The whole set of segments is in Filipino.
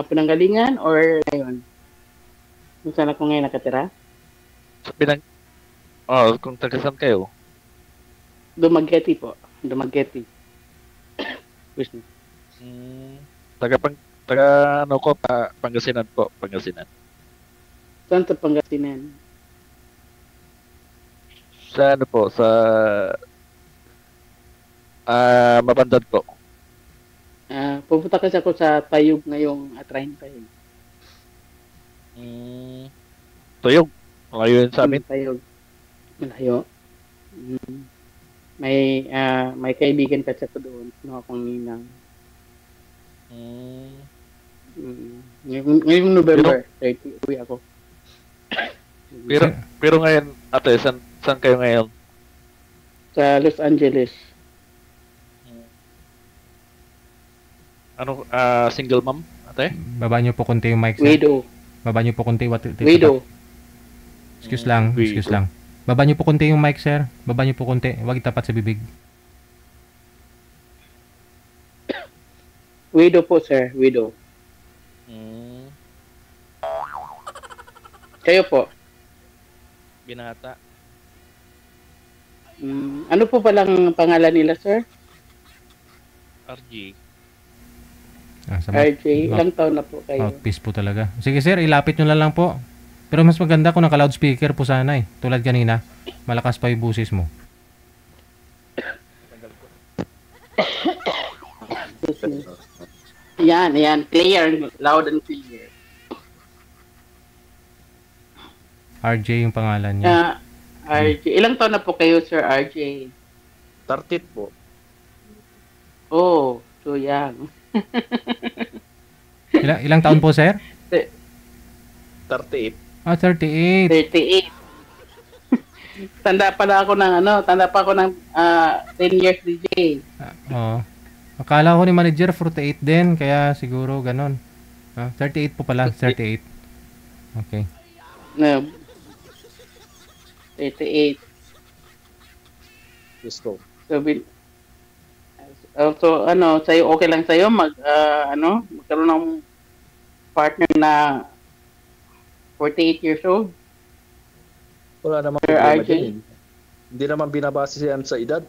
pinanggalingan or ngayon? Kung saan ako ngayon nakatira? Sa kung taga-saan kayo? Dumaguete po. Dumaguete. Business. Taga ano ko, Pangasinan po, Pangasinan. Saan sa Pangasinan? Sa ano po, sa Mabandad po. Pupunta kasi ako sa Tayog ngayong 30 eh. Tuyog. Malayo yun sa amin. Tayog. Malayo. May kaibigan kasi ako doon. No, akong ninang. Ngayong November 30, uwi ako. Pero ngayon, ate, saan kayo ngayon? Sa Los Angeles. Ano, single mom, ate? Baba niyo po konti yung mic, sir. Widow. Baba niyo po konti. Widow. Excuse lang. Baba niyo po konti yung mic, sir. Baba niyo po konti. Huwag itapat sa bibig. Widow po, sir. Widow. Kayo po? Binata. Ano po palang pangalan nila, sir? RG. RJ. Ilang taon na po kayo? Mouthpiece po talaga. Sige, sir. Ilapit nyo lang po. Pero mas maganda kung naka-loudspeaker po sana eh. Tulad kanina. Malakas pa yung busis mo. Yan. Clear. Loud and clear. RJ yung pangalan niya. RJ. Ilang taon na po kayo, Sir RJ? 30 po. Oh, so young. Ilang taon po, sir? 38. 38. 38. Tanda pa ako ng 10 years DJ. Oo. Akala ko ni manager 48 din, kaya siguro ganon. 38 po pala, 38. Okay. No. 38. Let's go. So, sa'yo, okay lang sa'yo magkaroon ng partner na 48 years old? Wala namang Sir problema RJ? din. Hindi naman binabase yan sa edad.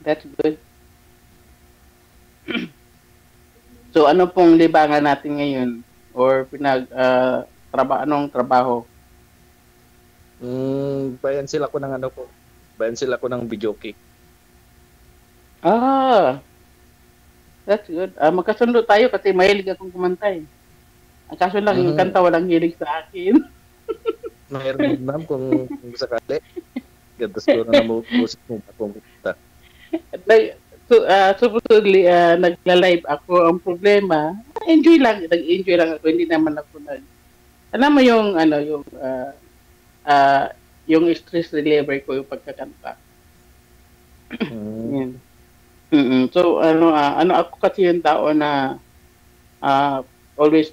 That's good. So, ano pong libangan natin ngayon? Or anong trabaho? Bayan sila ko ng Bayan sila ko ng video cake. That's good. Magkasundo tayo kasi mahilig akong kumanta eh. Ang kaso lang, yung kanta walang hilig sa akin. Mayroon ma'am kung sakali. Ganda siguro na musik mo kumita. Supposedly, nagla-live ako. Ang problema, nag-enjoy lang ako. Hindi naman ako alam mo yung stress reliever ko yung pagkakanta. Yan. So ako kasi yung tao na always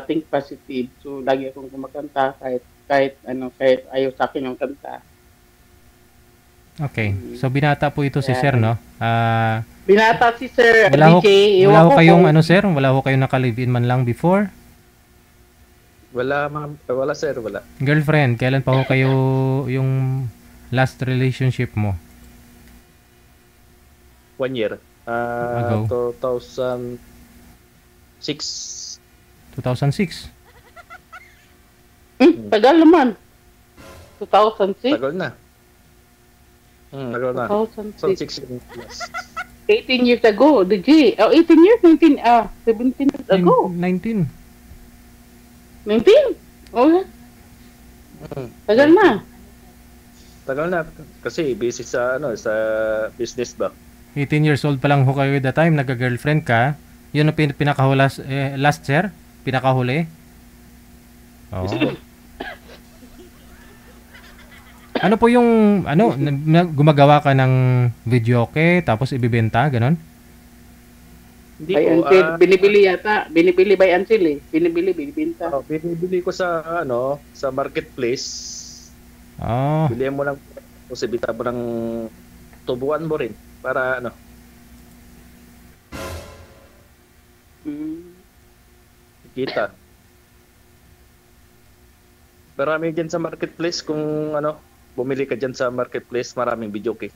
think positive. So lagi akong kumakanta kahit ayaw sa akin yung kanta. Okay. So binata po ito si sir, no? Binata si Sir Wala DJ. ho kayong sir? Wala ho kayong naka-live-in man lang before? Wala ma'am. Wala sir, wala. Girlfriend, kailan pa ho kayo yung last relationship mo? 1 year. Ago. 2006. 2006? Tagal naman. 2006? Tagal na. Tagal na. 2006. 2006. 18 years ago, DJ. 18 years? 17 years ago. 19. 19? Oh, tagal na. Tagal na kasi busy sa business ba. 18 years old pa lang ho kayo at the time, nagka-girlfriend ka. Yun ang pinakahulas, last sir? Pinakahuli? Oo. Ano po yung, gumagawa ka ng videoke, tapos ibibenta, ganon? Hindi By ko, Ansel, binibili yata. Binibili by Ansel eh. Binibenta. binibili ko sa marketplace. Oh. Bilihan mo lang o sibita mo ng tubuan mo rin para kita. Marami dyan sa marketplace kung bumili ka dyan sa marketplace, maraming video kay.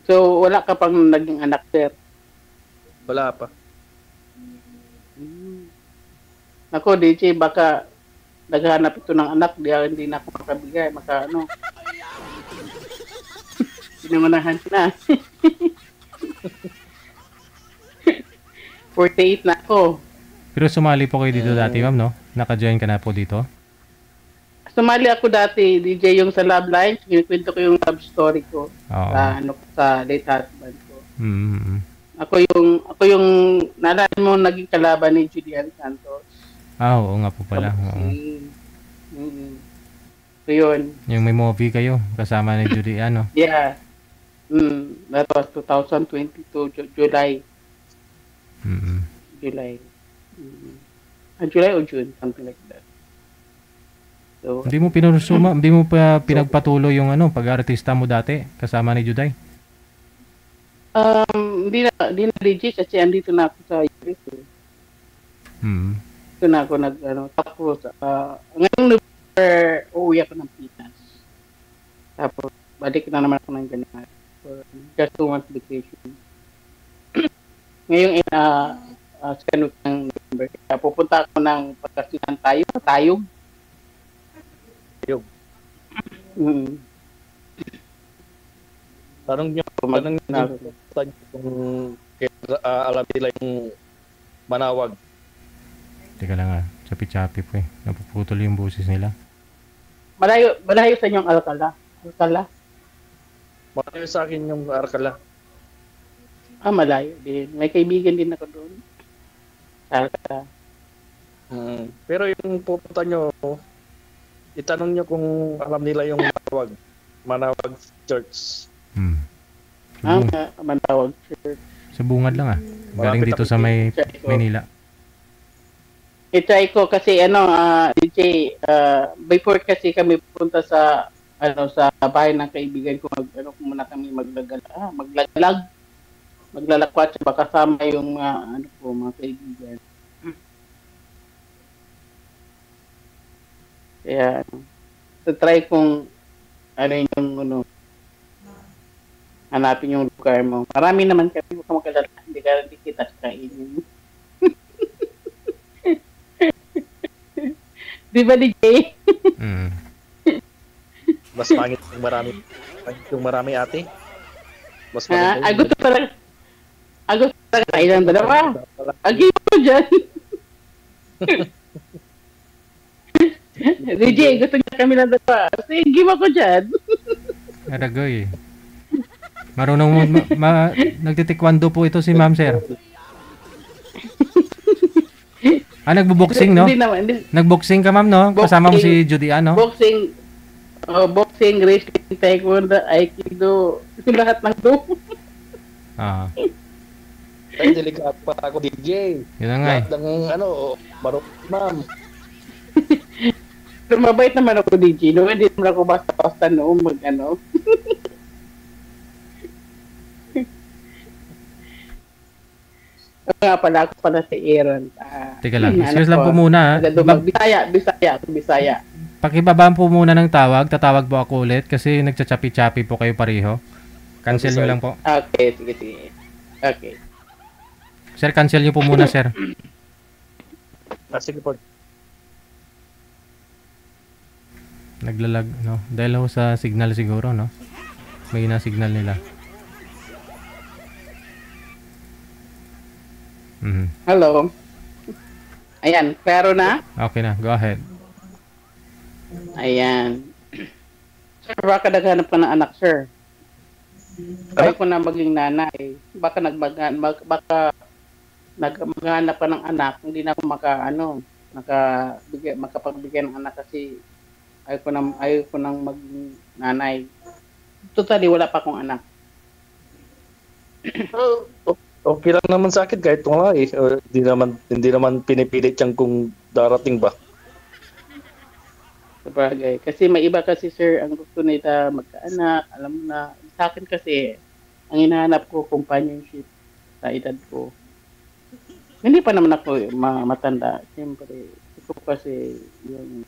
So, wala ka pang naging anak, sir? Wala pa. Ako, DJ, baka naghahanap ito ng anak, hindi na ako makabigay, pinamanahan na. 48 na ako. Pero sumali po kayo dito dati, ma'am, no? Naka-join ka na po dito? Sumali ako dati, DJ, yung sa Love Lines, kinikwento ko yung love story ko Oo. sa late husband ko. Mm-hmm. Ako yung naalala mo naging kalaban ni Julian Santos. Oo nga po pala. Oo. So yun. Yung may movie kayo, kasama ni Judy, ano? Yeah. That was 2022, July. Mm-hmm. July. July or June, something like that. So, Hindi mo pa pinagpatuloy yung pag-artista mo dati, kasama ni Juday? hindi na legit kasi andito na ako sa US. Mm-hmm. Ito na ako tapos, ngayong November, uuwi ako ng Pinas. Tapos, balik na naman ako ng January. For just 2 months vacation. Ngayong, sa ng November, pupunta ako ng pagkasinan Tayog. Tayog. Tanong nyo kung alam nila yung Manawag. Teka lang chapi-chapi po eh. Napuputol yung boses nila. Malayo sa inyong Alcala. Malayo sa akin yung Arcala. Malayo din. May kaibigan din ako doon. Alcala. Pero yung pupunta nyo, itanong nyo kung alam nila yung Manawag Church. Manawag Church. Sa bungad lang Galing dito sa Maynila. I-try ko kasi DJ, before kasi kami pupunta sa bahay ng kaibigan ko, muna kami maglalakwat, baka kasama yung mga kaibigan. Kaya so try kong hanapin yung lugar mo. Marami naman kami, huwag ka magkalala, hindi kita kainin. Di ba, DJ? Mas pangit yung marami ate. Mas pangit. Gusto talaga kailan dalawa. Agi mo dyan. DJ, gusto niya kami lang dalawa. Sige mo ko dyan. Aragoy. Marunong nagtitikwando po ito si ma'am, sir. Nagbo-boxing, no? Hindi naman. Nagboxing ka, ma'am, no? Kasama mo si Judy, ano? Boxing, wrestling, taekwondo, aikido, lahat ng do. Ay, delikado pa ako, DJ. Yun na nga Lahat ng marunong ma'am. Pero mabait naman ako, DJ. No, hindi naman ako basta-basta nga pala ako si Aaron. Teka lang, excuse lang po muna. Bisaya. Pakibaba po muna ng tawag. Tatawag po ako ulit kasi nagchachapi-chapi po kayo pareho. Cancel nyo lang po. Okay, sige. Okay. Sir, cancel nyo po muna, sir. Sige po. Naglalag, no? Dahil ho sa signal siguro, no? May na-signal nila. Hello. Ayan, pero na? Okay na, go ahead. Ayan. Sir, baka naghanap ka ng anak, sir. Kaya ko na maging nanay. Baka maghanap ka ng anak, hindi na ako makapagbigay ng anak kasi ayaw ko nang maging nanay. Totally, wala pa akong anak. Okay lang naman sa akin kahit wala hindi naman pinipilit yan kung darating ba. Sabagay. Kasi may iba kasi, sir, ang gusto nila magkaanak. Alam mo na, sa akin kasi, ang hinahanap ko, companionship sa edad ko. Hindi pa naman ako matanda. Siyempre, gusto ko kasi yung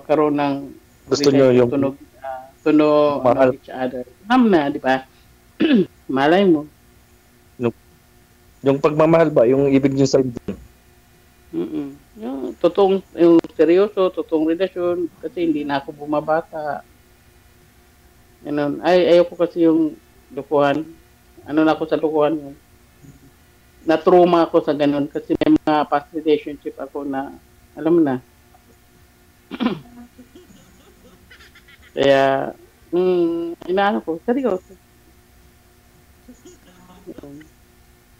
karoon ng Gusto nyo yung tunog mahal. each other. Alam na, di ba? Malay mo. Yung pagmamahal ba, yung ibig nyo sabihin. Yung totoong, yung seryoso, totoong relasyon, kasi hindi na ako bumabata. Ganun. Ayoko kasi yung lukuhan. Ano na ako sa lukuhan yun. Na-trauma ako sa ganun kasi may mga past relationship ako na, alam mo na. Kaya, inaano ko, seryoso.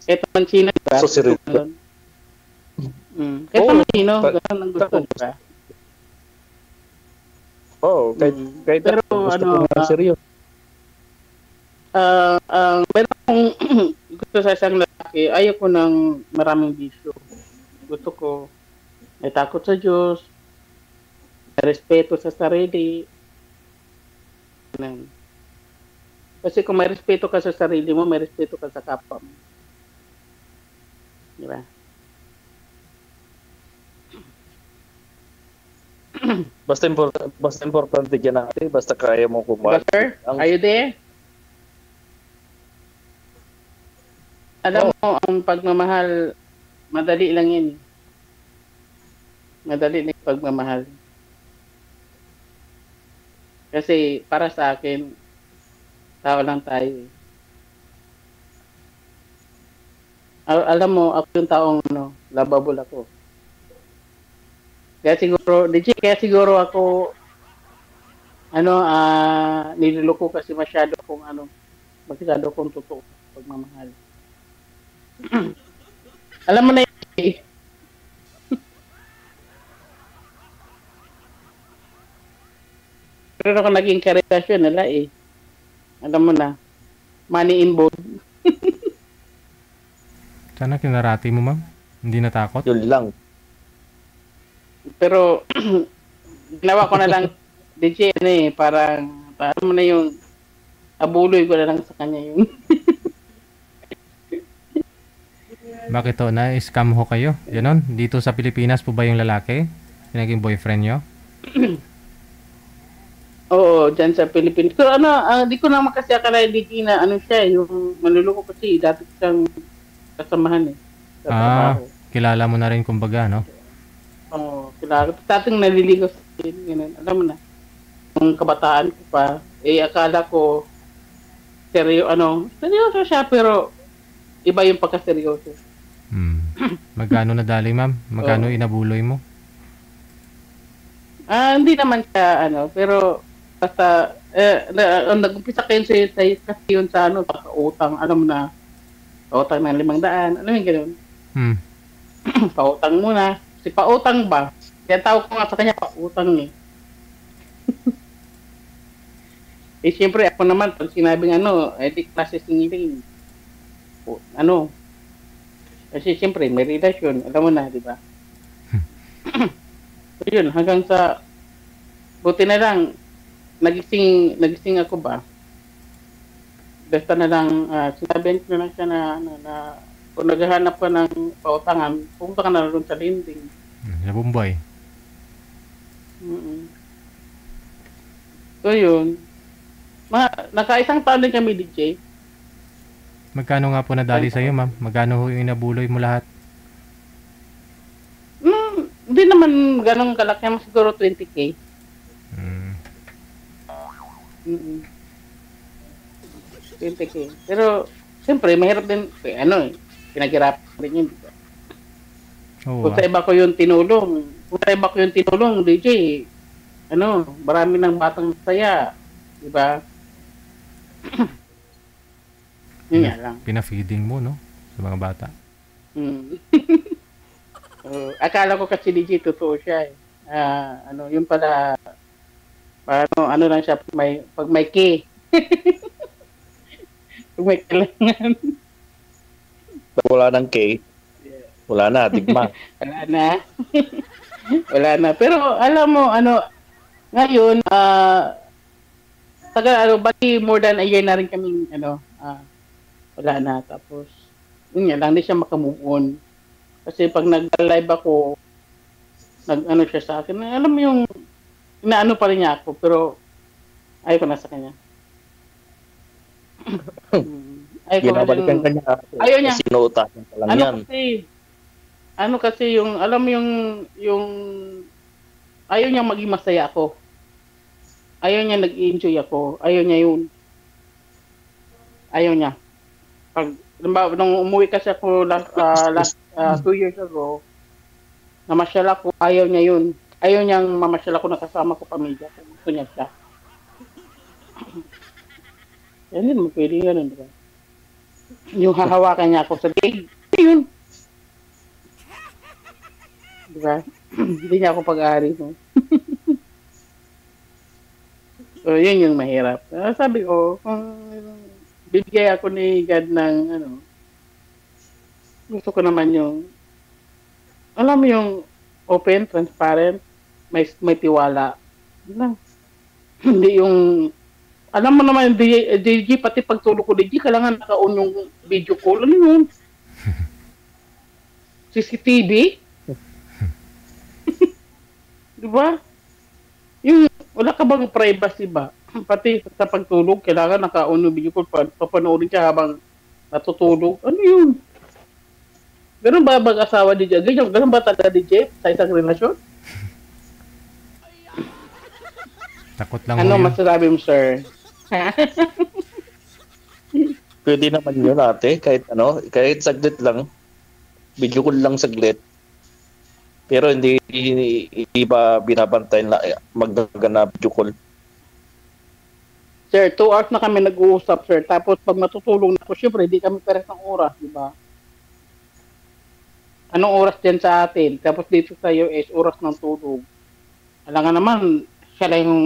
Kahit man sino, diba? So, seryoso. Kahit Oo. man sino, ganun ang gusto, diba? Oo, kahit Pero, gusto ano, ko na seryoso. meron akong gusto sa isang lalaki, ayoko ng maraming bisyo. Gusto ko, may takot sa Diyos, may respeto sa sarili. Ganun. Kasi kung may respeto ka sa sarili mo, may respeto ka sa kapwa mo. Di ba? Basta importante dyan natin, basta kaya mo kumahal. Sir, are you there? Alam mo, ang pagmamahal, madali lang yan. Madali lang yung pagmamahal. Kasi para sa akin, tao lang tayo. Alam mo, ako yung taong lovable ako. Kaya siguro ako, niluloko kasi masyado kong totoo pagmamahal. Alam mo na yun, pero ako naging karelasyon nila alam mo na, money involved. Sana kinarati mo, ma'am. Hindi natakot. Yun lang. Pero, ginawa ko na lang, DJ, parang mo na yung, abuloy ko na lang sa kanya yung, Bakit to? Na-scam ho kayo? Ganon? Dito sa Pilipinas po ba yung lalaki? Yung naging boyfriend nyo? oo, dyan sa Pilipinas. So, di ko naman kasi akala DJ na, siya, yung manluloko kasi, dati siyang kasamahan sa trabaho. Kilala mo na rin kumbaga, no? Oo, kilala. Dating naliligaw sa akin, ganun. Alam mo na, nung kabataan ko pa, akala ko, seryoso siya, pero, iba yung pagkaseryoso. Magkano nadali, ma'am? Magkano inabuloy mo? Hindi naman siya, pero, basta, nag-umpisa kayo kasi yun sa, pagka-utang, alam mo na, pautang ng 500, alam mo yung gano'n? Pautang muna. Si pautang ba? Kaya tawag ko nga sa kanya, pautang siyempre ako naman, pag sinabing di klase singiling. Kasi siyempre, may relasyon, alam mo na, di ba? So yun, hanggang sa, buti na lang, nagising ako ba? Basta na lang, sinabihan ko na lang siya na kung naghahanap ka ng pautangan, pumunta ka na rin sa lending. Sa Bombay. So yun, nakaisang taon din kami, DJ. Magkano nga po nadali sa'yo, ma'am? Magkano ho yung inabuloy mo lahat? Hindi naman ganun kalaki, siguro 20K. 20K. Pero, siyempre, mahirap din, pinaghirapan din yun. Diba? Kung sa iba ko yung tinulong, DJ, marami ng batang saya. Diba? Yun nga lang. Pina-feeding mo, no? Sa mga bata. Akala ko kasi DJ, totoo siya yung pala, lang siya, pag may K. Pag may kailangan. Wala ng K. Wala na, digma. Wala na. Pero alam mo, ngayon, bali more than a year na rin kaming, wala na. Tapos, yun nga lang, hindi siya makamove on. Kasi pag nag-live ako, nag-ano siya sa akin, alam mo yung, inaano pa rin niya ako, pero ayaw ko na sa kanya. Ayaw ko Binabalikan rin, ka niya. ayaw niya. Sinuutakan ka lang yan. Ano kasi yung, alam mo yung, ayaw niya maging masaya ako. Ayaw niya nag-enjoy ako. Ayaw niya yun. Ayaw niya. Pag, nung umuwi kasi ako last 2 years ago, namasyal ako, ayaw niya yun. Ayaw niyang mamasyal ako nakasama ko pamilya. Gusto niya siya. Yan din mo, pwede yun. Diba? Yung hahawakan niya ako sa leg. Yun. Diba? Hindi niya ako pag-aari. No? So, yun yung mahirap. Sabi ko, kung bibigay ako ni God ng gusto ko naman yung alam mo yung open, transparent, may tiwala. Lang. Hindi yung alam mo naman DJ pati pagtulog ko DJ kailangan naka-on yung video call. Ano yun? CCTV? Diba? Yung wala ka bang privacy ba? Pati sa pagtulog, kailangan naka-on yung video call papanoorin ka habang natutulog. Ano yun? Ganun ba mag-asawa DJ? Ganun ba talaga DJ sa isang relasyon? Takot lang ano mo yun. masasabi mo, sir? Pwede naman yun ate. Kahit saglit lang. Video call lang saglit. Pero hindi ba binabantayan na magdagana video call? Sir, 2 hours na kami nag-uusap, sir. Tapos pag matutulog na ako, syempre, hindi kami pares ng oras, di ba? Anong oras din sa atin? Tapos dito sa US, oras ng tulog. Alam nga naman, siya lang yung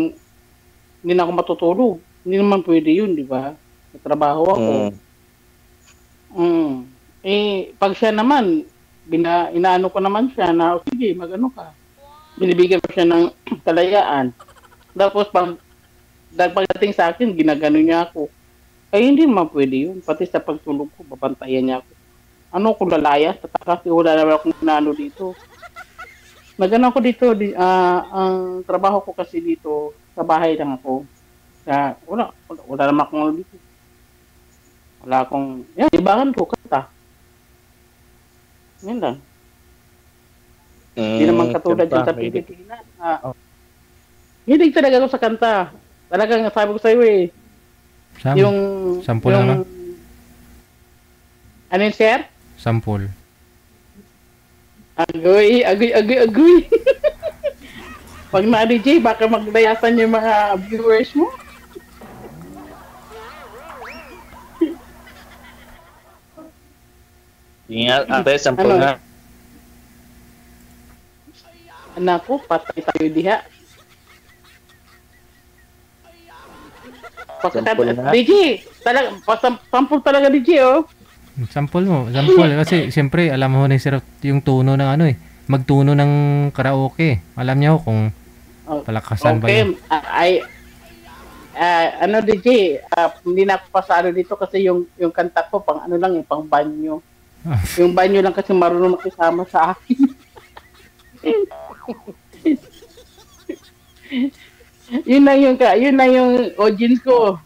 hindi na ako matutulog. Hindi naman pwede yun, di ba? May trabaho ako. Pag siya naman, inaano ko naman siya na, sige, mag-ano ka. Binibigyan ko siya ng kalayaan. Tapos pagdating sa akin, ginagano niya ako. Ay, hindi naman pwede yun. Pati sa pagtulog ko, babantayan niya ako. Ano kung lalaya? Tataka, wala naman akong inaano dito. Nagano ako dito, ang trabaho ko kasi dito, sa bahay lang ako. Kaya, wala naman akong ano dito. Wala akong, ibangan ko, kanta. Yan lang. Hindi naman katulad dyan sa Pilipinas. Hindi talaga ako sa kanta. Talagang sabi ko sa iyo yung sample naman. Ano yun, sir? Sample. Agoy. Pag na-DJ, baka magdayasan yung mga viewers mo. Ingat, ate, sample nga. Anak ko, patay tayo diha. DJ, talaga, sample talaga DJ, oh. Sample kasi siyempre alam mo na yung tono ng magtuno ng karaoke. Alam niya kung palakasan ba yun. DJ, hindi na ako pasado dito kasi yung kanta ko pang ano lang, pang banyo. Yung banyo lang kasi marunong makisama sa akin. yun na yung audience ko.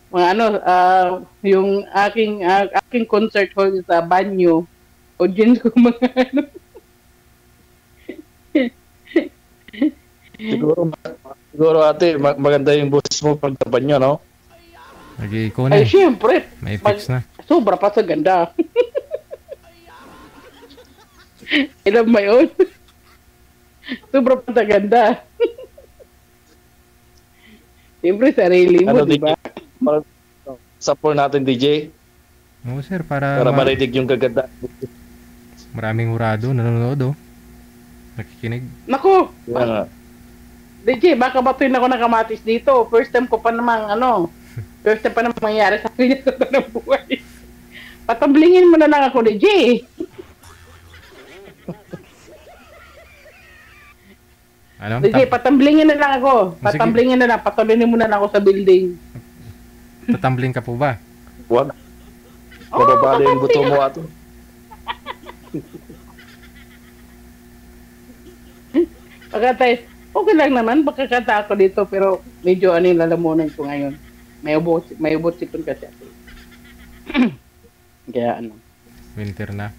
Mga yung aking concert hall sa banyo, audience ko mga Siguro ate, maganda yung boses mo pag sa banyo, no? Nag-i-iko na. Ay, syempre. May fix na. Sobra pa sa ganda. Alam mo yun? Sobra pa sa ganda. Siyempre, sarili mo, di ba? Support natin, DJ. Oo, sir, para marinig yung gaganda. Maraming hurado, nanonood, nakikinig. Naku! Yeah. DJ, baka batuin ako ng kamatis dito. First time ko pa namang, first time pa namang mangyari sa akin sa tanong buhay. Patablingin mo na lang ako, DJ. Ano? DJ, patamblingin na lang ako. Patamblingin na lang. Patulinin mo na lang ako sa building. Tatambling ka po ba? Wag. Mababali yung buto mo ato. Pagkatay, okay lang naman, makakanta ako dito, pero medyo ano yung lalamunan ko ngayon. May ubot sipon kasi ako. Kaya ano. Winter na.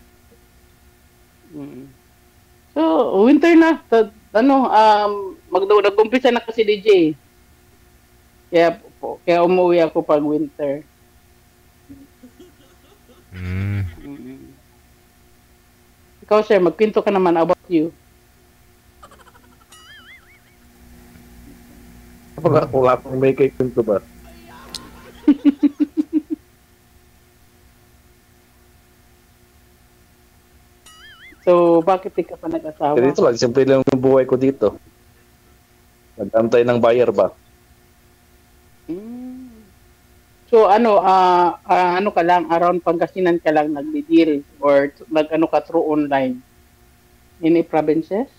Mm. So, winter na. Nag-umpisa na kasi DJ. Kaya umuwi ako pag winter. Mm. Ikaw, sir, magkwento ka naman about you. Wala akong may kikwento ba? So, bakit di ka pa nag-asawa? Dito lang, simple lang yung buhay ko dito. Nag-antay ng buyer ba? Mm. So, ano ka lang, around Pangasinan ka lang nagdi-deal or nag-ano ka through online? Any provinces?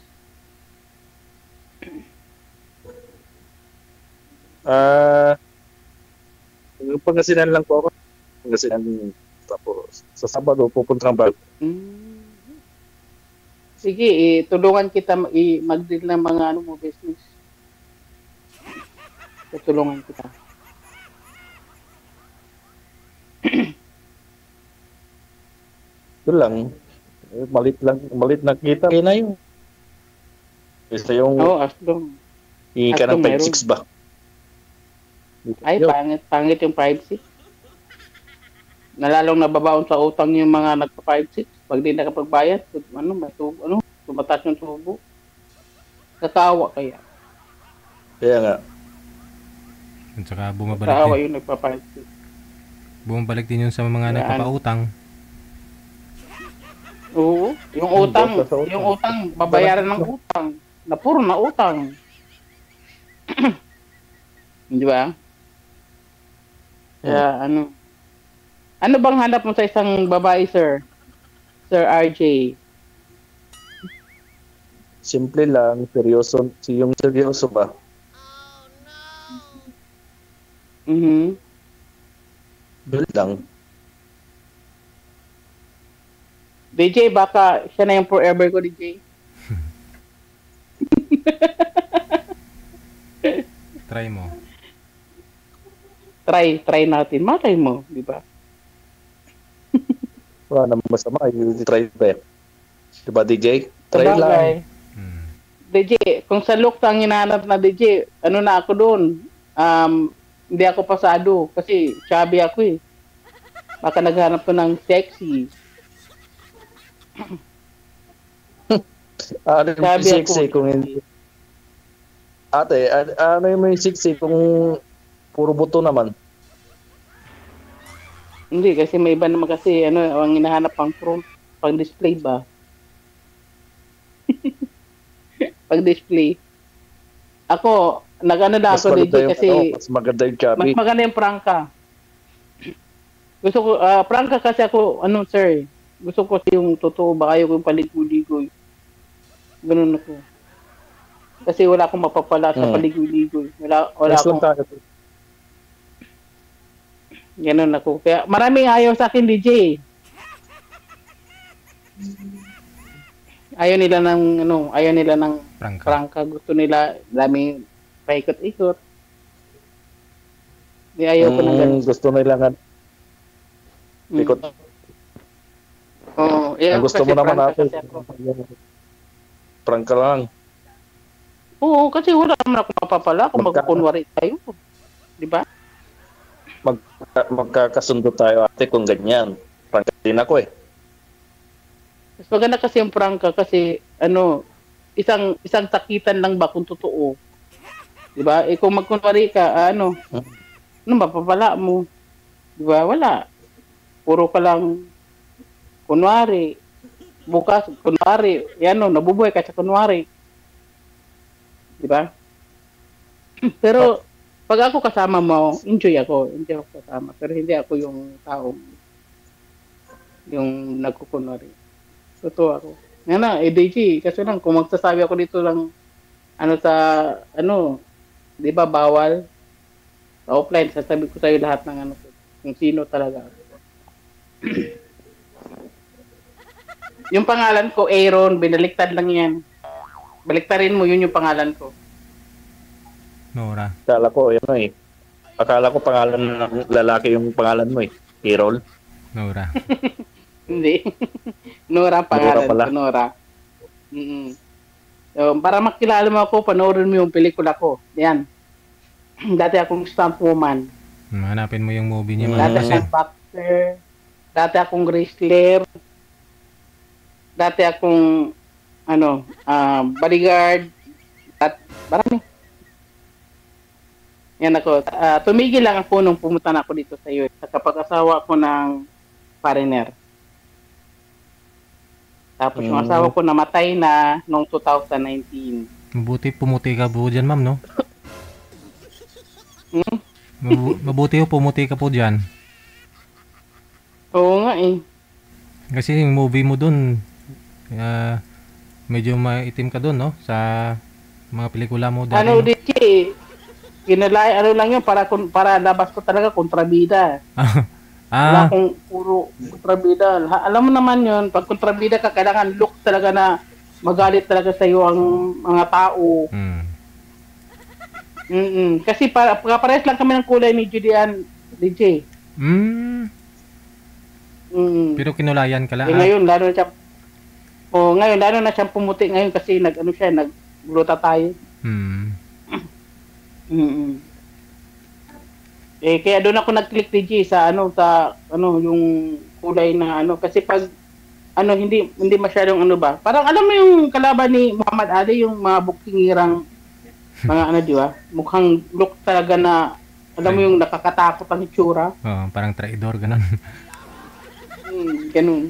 Yung Pangasinan lang po ako. Pangasinan, tapos sa Sabado pupunta ng bago. Mm. Sige, tulungan kita mag-deal ng mga ano mo business. Tutulungan kita. Ito lang. Malit na kita. Kaya na yun. Isa yung Asdong. hingi ka ng meron. 5-6 ba? Ay, Yun. pangit yung 5-6. Nalalong nababaon sa utang yung mga nagpa-5-6. Pag di nakapagbayad, tumataas yung tubo. Natawa kaya. Kaya nga. At saka bumabalik Natawa din. yung nagpa-5-6. Bumabalik din yun sa mga Yan. nagpapautang. Oo, yung utang, babayaran ng utang. Na puro na utang. Di ba? Kaya ano bang hanap mo sa isang babae, sir? Sir RJ? Simple lang. Seryoso. Yung seryoso ba? Mhm. Doon lang. DJ, baka siya na yung forever ko, DJ. Try mo. Try natin. Malay mo, di ba? Wala namang masama. You try ba? Diba DJ? Try lang. Sabagay. Hmm. DJ, kung sa look ang hinahanap na DJ, ano na ako doon? Hindi ako pasado kasi chubby ako eh. Baka naghanap ko ng sexy. Ano yung Sabi sexy ako, kung hindi? Ate, ano yung sexy kung puro buto naman? Hindi, kasi may iba naman kasi ang hinahanap pang display ba? Pag display. Ako, nag-ano na ako DJ kasi mas maganda yung chubby. mas maganda yung prangka. Gusto ko, prangka kasi ako, sir, gusto ko kasi yung totoo, baka yung paligoy-ligoy. Ganun ako. Kasi wala akong mapapala sa paligoy-ligoy. Wala Yes, akong, lang tayo. ganun ako. Kaya maraming ayaw sa akin, DJ. Ayaw nila ng Prangka. prangka. Gusto nila, daming paikot-ikot. Di ayaw ko ng ganun. Gusto nila nga. Ikot. Oo, Ang gusto mo naman natin. Prangka lang. Oo, kasi wala naman ako mapapala kung magkukunwari tayo. Di ba? Magkakasundo tayo ate kung ganyan. Prangka din ako eh. Mas maganda kasi yung prangka kasi isang sakitan lang ba kung totoo. 'Di ba? Kung magkunwari ka, mapapala mo. 'Di ba? Wala. Puro ka lang kunwari. Bukas kunwari, nabubuhay ka sa kunwari. 'Di ba? Pero pag ako kasama mo, enjoy ako kasama. Pero hindi ako yung tao yung nagkukunwari. Totoo ako. Nga DJ, kasi lang, kung magsasabi ako dito lang, di ba, bawal? Sa offline, sasabi ko sa'yo lahat ng kung sino talaga ako. Yung pangalan ko, Aaron, binaliktad lang yan. Baliktarin mo, yun yung pangalan ko. Nora. Akala ko pangalan ng lalaki yung pangalan mo eh. Kirol. Nora. Hindi. Nora ang pangalan pala. ko, Nora. Mm-mm. So, para makilala mo ako, panoorin mo yung pelikula ko. Yan. Dati akong stunt woman. Hanapin mo yung movie niya. Dati Kasi, akong boxer. Dati akong wrestler. Dati akong bodyguard. Marami. Yan ako. Tumigil lang ako nung pumunta na ako dito sa iyo. Sa kapag-asawa ko ng foreigner. Tapos yung asawa ko namatay na noong 2019. mabuti pumuti ka po dyan, ma'am, no? Hmm? Mabuti pumuti ka po dyan. Oo nga eh. Kasi yung movie mo dun, medyo maitim ka dun, no? Sa mga pelikula mo dati. Ano, no? DJ? Kinalay, lang yun, para labas ko talaga kontrabida. Wala Ah, akong puro kontrabida. Alam mo naman yun, pag kontrabida ka, kailangan look talaga na magalit talaga sa iyo ang mga tao. Kasi parehas lang kami ng kulay ni Julian, DJ. Pero kinulayan ka lang. Ngayon, lalo na siyang pumuti ngayon kasi nagluta tayo. Kaya doon ako nag-click DJ sa yung kulay na kasi pag hindi masyadong parang alam mo yung kalaban ni Muhammad Ali, yung mga bukingirang mga di ba? Mukhang look talaga na alam mo yung nakakatakot ang itsura. Parang traidor ganun. Ganun.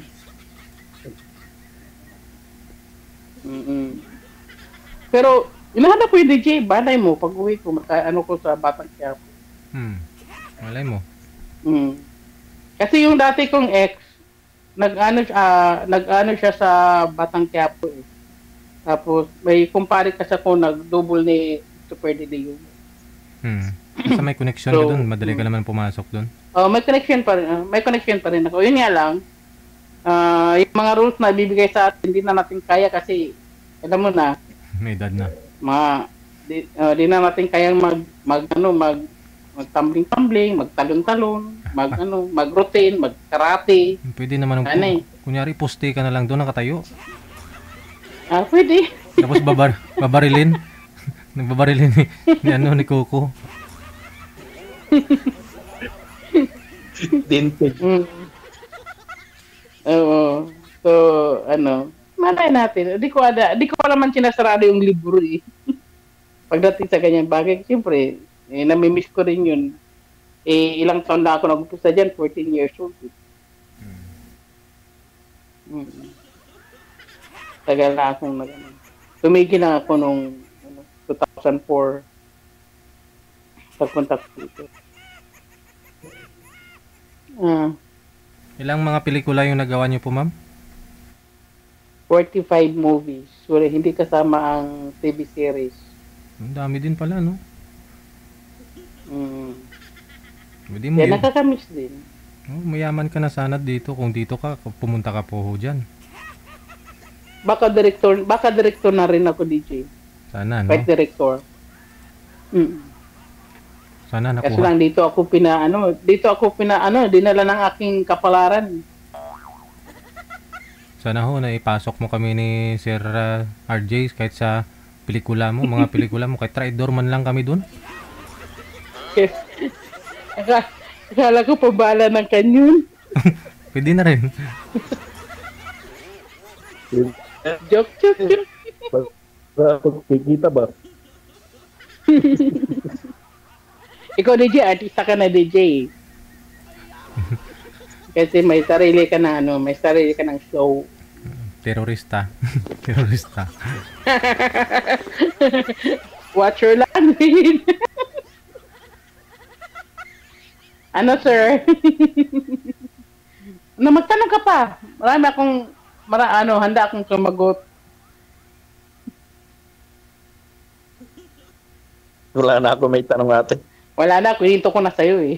Pero inahanap ko yung DJ, balay mo pag uwi ko, ko sa Batang Quiapo. Malay mo. Kasi yung dati kong ex, nag-ano siya sa Batang Quiapo eh. Tapos may kumpare kasi ako nag-double ni Super Dede yun. Basta may connection ka dun, madali ka naman pumasok dun. May connection pa rin ako. Yun nga lang, yung mga rules na bibigay sa atin, hindi na natin kaya kasi alam mo na, May edad na. di na natin kayang magtumbling-tumbling, magtalon-talon, mag-routine, mag-karate. Pwede naman kunyari poste ka na lang doon nakatayo. Pwede. Tapos babarilin. Nagbabarilin ni Coco. Tinted. Oo. So, malay natin. Di ko naman sinasarado yung libro eh. Pagdating sa ganyang bagay, siyempre, namimiss ko rin yun. Ilang taon na ako nag-umpisa dyan, 14 years old. Tagal na akong tumigil na ako nung 2004 pagpunta ko dito. Ilang mga pelikula yung nagawa niyo po, ma'am? 45 movies. Sorry, hindi kasama ang TV series. Ang dami din pala, no? Pwede mo Kaya yun. nakakamiss din. Mayaman ka na sana dito. Kung dito ka, pumunta ka po dyan. Baka director na rin ako, DJ. Sana, no? Kahit director. Sana Kasi nakuha. lang dito ako dinala ng aking kapalaran. Sana ho, naipasok mo kami ni Sir RJ kahit sa pelikula mo, mga pelikula mo. Kahit traidor man lang kami dun. Akala ko pabala ng kanyon. Pwede na rin. Joke. Kikita ba? Ikaw, DJ, artista ka na, DJ. Kasi may sarili ka ng show. Terorista. Terorista. Watch your language. Sir? Magtanong ka pa. Handa akong sumagot. Wala na ako may tanong ate. Wala na, kwento ko na sa'yo eh.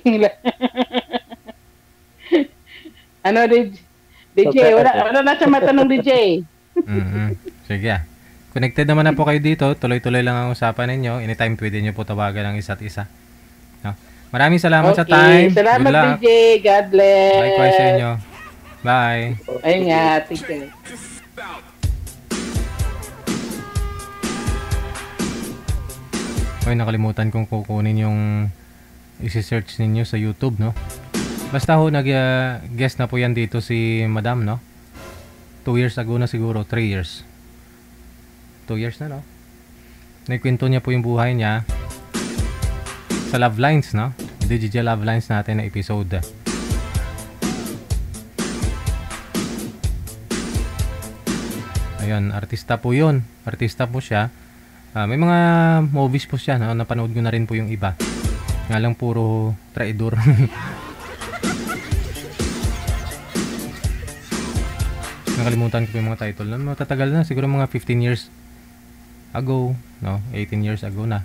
DJ? Wala na siya matanong, DJ. Sige. Connected naman na po kayo dito. Tuloy-tuloy lang ang usapan ninyo. Anytime pwede nyo po tawagan ng isa't isa. No? Maraming salamat sa time. Salamat, Good luck. DJ. God bless. Likewise sa inyo. Bye. Ayun nga. Thank you. Okay, nakalimutan kong kukunin yung isi-search ninyo sa YouTube, no? Basta ho, nag-guest na po yan dito si Madam, no? 2 years ago na siguro, 3 years. 2 years na, no? Nagkwento niya po yung buhay niya sa Love Lines, no? Digital Love Lines natin na episode. Ayun, artista po yun. Artista po siya. May mga movies po siya, no? Napanood ko na rin po yung iba. Nga lang puro traidor. Nakalimutan ko po yung mga title. Matatagal na, siguro mga 15 years ago, no? 18 years ago na.